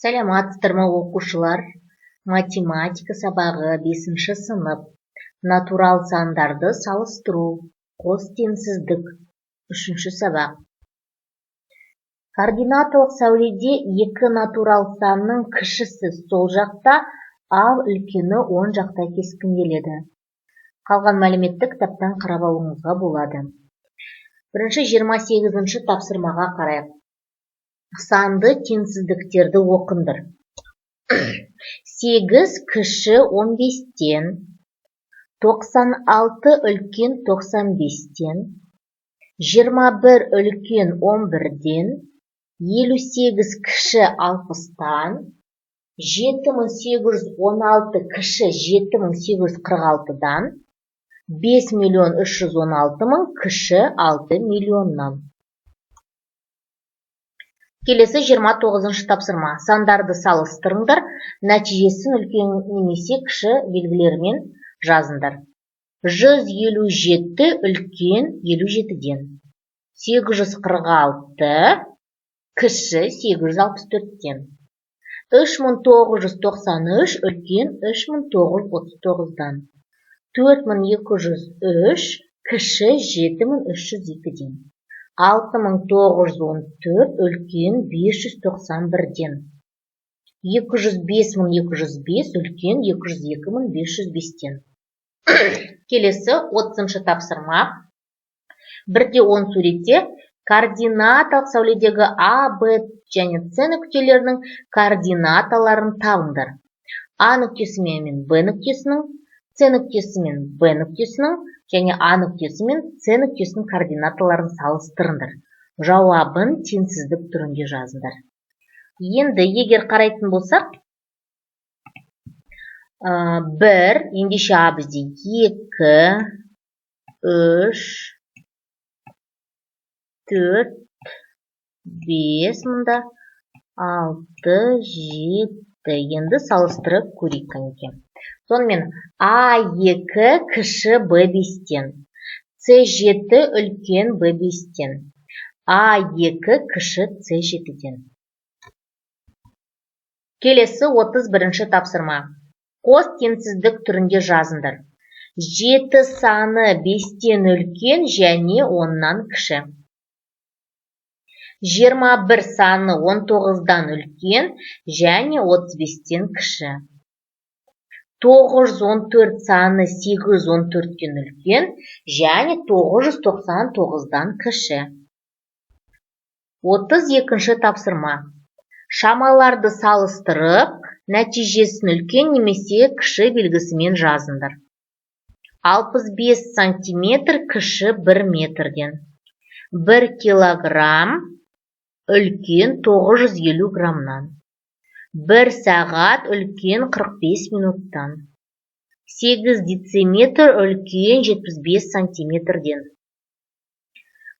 Сәлематсыздар ма оқушылар? Математика сабағы 5-ші сынып. Натурал сандарды салыстыру. Қос теңсіздік. 3-ші сабақ. Координаталық сәуледе екі натурал санның кішісі сол жақта, ал үлкені оң жақта кескінделеді. Қалған мәліметті кітаптан қарап алуыңызға болады. Бірінші 28-ші тапсырмаға қарайық. Санды теңсіздіктерді оқыңдар. 8 кіші 15-тен, 96 үлкен 95-тен, 21 үлкен 11-ден, 58 кіші 60-тан, 7816 кіші 7846-дан, 5.316.000 кіші 6 миллионнан. Келесі 29-ші тапсырма. Сандарды салыстырыңдар, нәтижесін үлкен немесе кіші белгілермен жазыңдар. 157 үлкен 57-ден. 846 кіші 864-ден. 3993 үлкен 3939-дан. 4203 кіші 7302-ден. 6914 үлкен 591-ден. 205205 үлкен 202505-тен. Келесі 30-ші тапсырма. 1-10 суретте координаталық сәуледегі А, Б және С нүктелерінің координаталарын табыңдар. А нүктесі мен Б нүктесінің, С нүктесі мен Б нүктесінің және А нүктесі мен С нүктесінің координаталарын салыстырыңдар. Жауабын теңсіздік түрінде жазыңдар. Енді егер қарайтын болсақ, 1, ендеше А бізде 2, 3, 4, 5 мұнда, 6, 7. Енді салыстырып көрейік қанеке. Сонымен А2 кіші Б5-тен, С7 үлкен Б5-тен, А2 кіші С7-ден. Келесі 31-ші тапсырма. Қос теңсіздік түрінде жазыңдар. 7 саны 5-тен үлкен және 10-нан кіші. 21 саны 19-дан үлкен және 35-тен кіші. 914 саны 814-тен үлкен және 999-дан кіші. 32-ші тапсырма. Шамаларды салыстырып, нәтижесін үлкен немесе кіші белгісімен жазыңдар. 65 сантиметр кіші 1 метрден. 1 килограмм үлкен 950 граммнан. 1 сағат үлкен 45 минуттан. 8 дециметр үлкен 75 сантиметрден.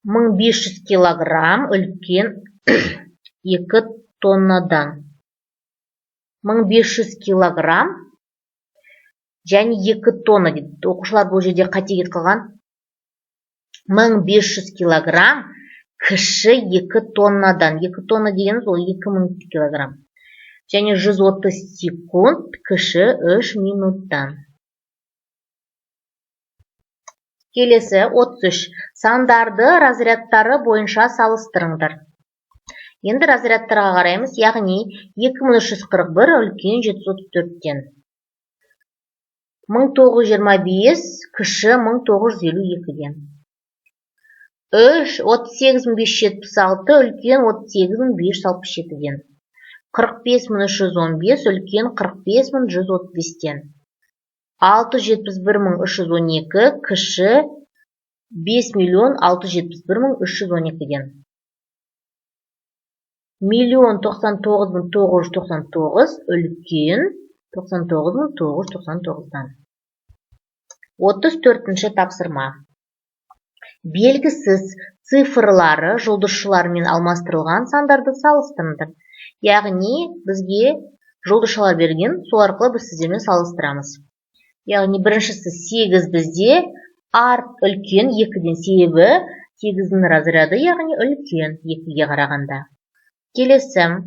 1500 килограмм үлкен 2 тоннадан. 1500 килограмм және 2 тонна дейді. Оқушылар бұл жерде қате кетіп қалған. 1500 килограмм кіші 2 тоннадан. 2 тонна дегеніміз ол 2000 килограмм. Және 130 секунд кіші 3 минуттан. Келесі 33. Сандарды разрядтары бойынша салыстырыңдар. Енді разрядтарға қараймыз, яғни 2341 үлкен 734-тен. 1925 кіші 1952-ден. 38576 үлкен 38567-ден. 45315 үлкен 45135-тен. 671312 кіші 5671312-ден. 1,099,999 үлкен 99,999-дан. 34-ші тапсырма. Белгісіз цифрлары жұлдызшылармен алмастырылған сандарды салыстырыңдар. Яғни бізге жұлдызшылар берген, сол арқылы біз сіздермен салыстырамыз. Яғни біріншісі 8 бізде үлкен 2-ден, себебі 8-дің разряды, яғни үлкен 2-ге қарағанда. Келесі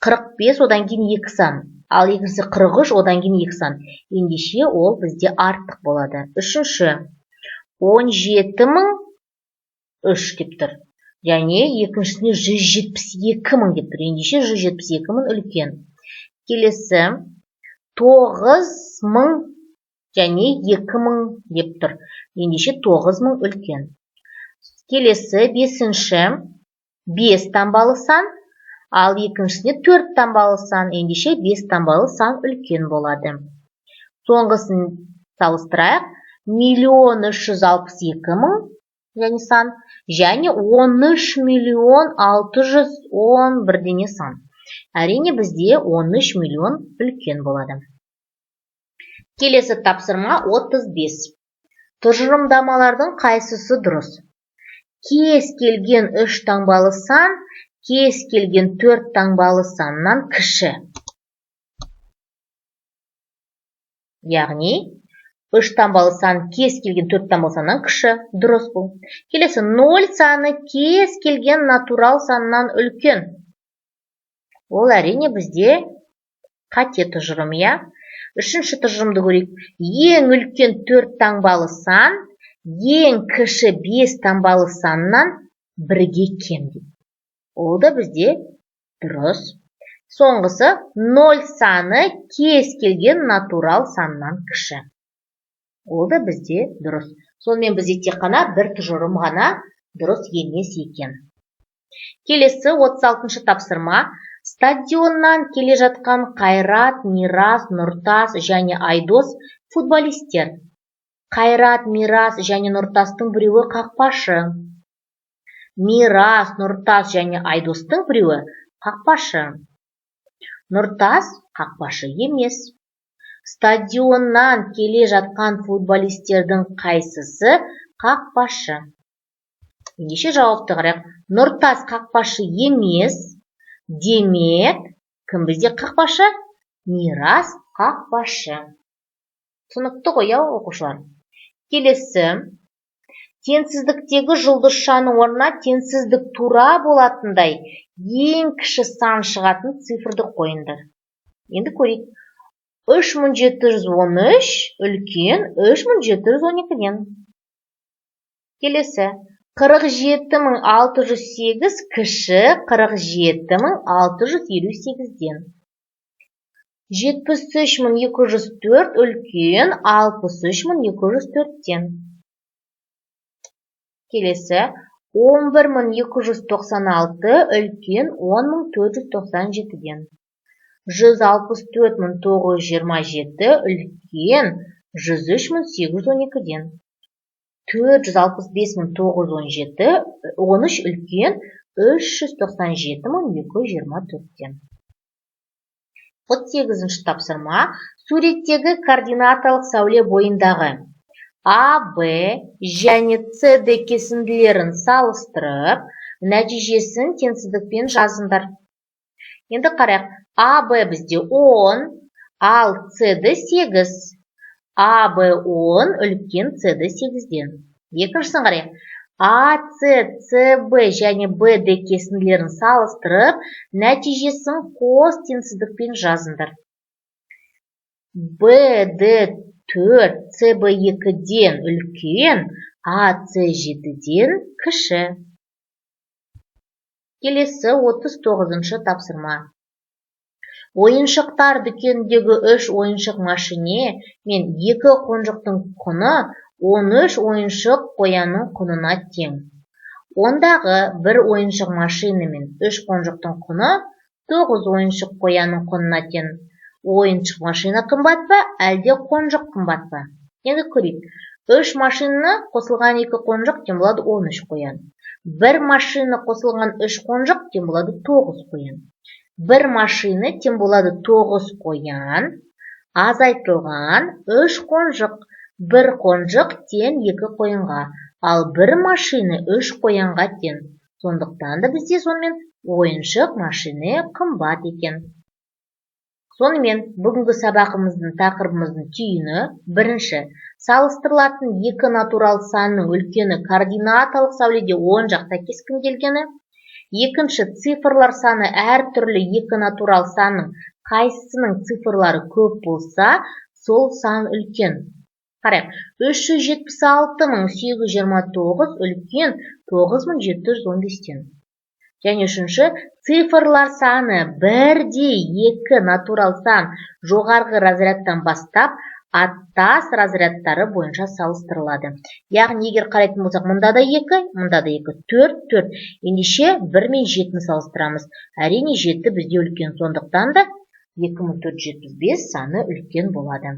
45 одан кейін 2 сан. Ал екіншісі 43 одан кейін 2 сан. Ендеше ол бізде артық болады. Үшінші 17.003 деп тұр. Және екіншісіне 172.000 деп тұр. Ендеше 172.000 үлкен. Келесі 9.000 және 2.000 деп тұр. Ендеше 9.000 үлкен. Келесі бесінші 5 таңбалы сан, ал екіншісіне 4 таңбалы сан. Ендеше 5 таңбалы сан үлкен болады. Соңғысын салыстырайық. 1.362.000 және сан, және 13.610 бірдеңе сан. Әрине бізде 13 миллион үлкен болады. Келесі тапсырма 35. Тұжырымдамалардың қайсысы дұрыс? Кез келген 3 таңбалы сан, кез келген 4 таңбалы саннан кіші. Яғни, 3 таңбалы сан кез келген 4 таңбалы саннан кіші. Дұрыс бұл. Келесі 0 саны кез келген натурал саннан үлкен. Ол әрине бізде қате тұжырым, я? Үшінші тұжырымды көрейік. Ең үлкен 4 таңбалы сан, ең кіші 5 таңбалы саннан бірге кем. Ол да бізде дұрыс. Соңғысы 0 саны кез келген натурал саннан кіші. Ол да бізде дұрыс. Сонымен бізде тек қана бір тұжырым ғана дұрыс емес екен. Келесі 36-шы тапсырма. Стадионнан келе жатқан Қайрат, Мирас, Нұртас және Айдос футболистер. Қайрат, Мирас және Нұртастың біреуі қақпашы. Мирас, Нұртас және Айдостың біреуі қақпашы. Нұртас қақпашы емес. Стадионнан келе жатқан футболистердің қайсысы қақпашы? Ендеше жауапты қарайық. Нұртас қақпашы емес. Демек, кім бізде қақпашы? Мирас қақпашы. Түсінікті ғой, оқушылар. Келесі, теңсіздіктегі жұлдызшаның орнына теңсіздік тура болатындай ең кіші сан шығатын цифрды қойыңдар. Енді көрейік. 3713 үлкен 3712-ден. Келесі, 47608 кіші 47658-ден. 73204 үлкен 63204-ден. Келесі, 11296 үлкен 10497-ден. 164927 үлкен 103812-ден. 465917 13 үлкен 397224-ден. 38-ші тапсырма. Суреттегі координаталық сәуле бойындағы А, Б және С кесінділерін салыстырып, нәтижесін теңсіздікпен жазыңдар. Енді қарайық. А, Б бізде 10, ал С-ді 8. А, Б 10 үлкен С-ді 8-ден. Екіншісін қарайық. А, С, С, Б және Б кесінділерін салыстырып, нәтижесін қос теңсіздікпен жазыңдар. Б, Д 4, С, Б 2-ден үлкен, А, С 7-ден кіші. Келесі 39-шы тапсырма. Ойыншықтар дүкеніндегі 3 ойыншық машине мен 2 қонжықтың құны 13 ойыншық қоянның құнына тең. Ондағы 1 ойыншық машина мен 3 қонжықтың құны 9 ойыншық қоянның құнына тең. Ойыншық машина қымбат па, әлде қонжық қымбат па? Енді көрейік. 3 машина қосылған 2 қонжық тең болады 13 қоян. 1 машина қосылған 3 қонжық тең болады 9 қоян. 1 машина тең болады 9 қоян, азайтылған 3 қонжық. 1 қонжық тең 2 қоянға, ал 1 машина 3 қоянға тең. Сондықтан да бізде сонымен ойыншық машина қымбат екен. Сонымен бүгінгі сабағымыздың тақырыбымыздың түйіні: бірінші, салыстырылатын 2 натурал санның үлкені координаталық сәуледе оң жақта кескінделгені. Екінші, цифрлар саны әртүрлі екі натурал санның қайсысының цифрлары көп болса, сол сан үлкен. Қарайық, 376.829 үлкен 9715-тен. Және үшінші, цифрлар саны бірдей екі натурал сан жоғарғы разрядтан бастап аттас разрядтары бойынша салыстырылады. Яғни, егер қарайтын болсақ, мұнда да 2, мұнда да 2, 4. Ендеше 1 мен 7-ні салыстырамыз. Әрине 7 бізде үлкен, сондықтан да 2475 саны үлкен болады.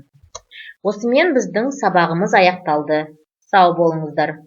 Осымен біздің сабағымыз аяқталды. Сау болыңыздар.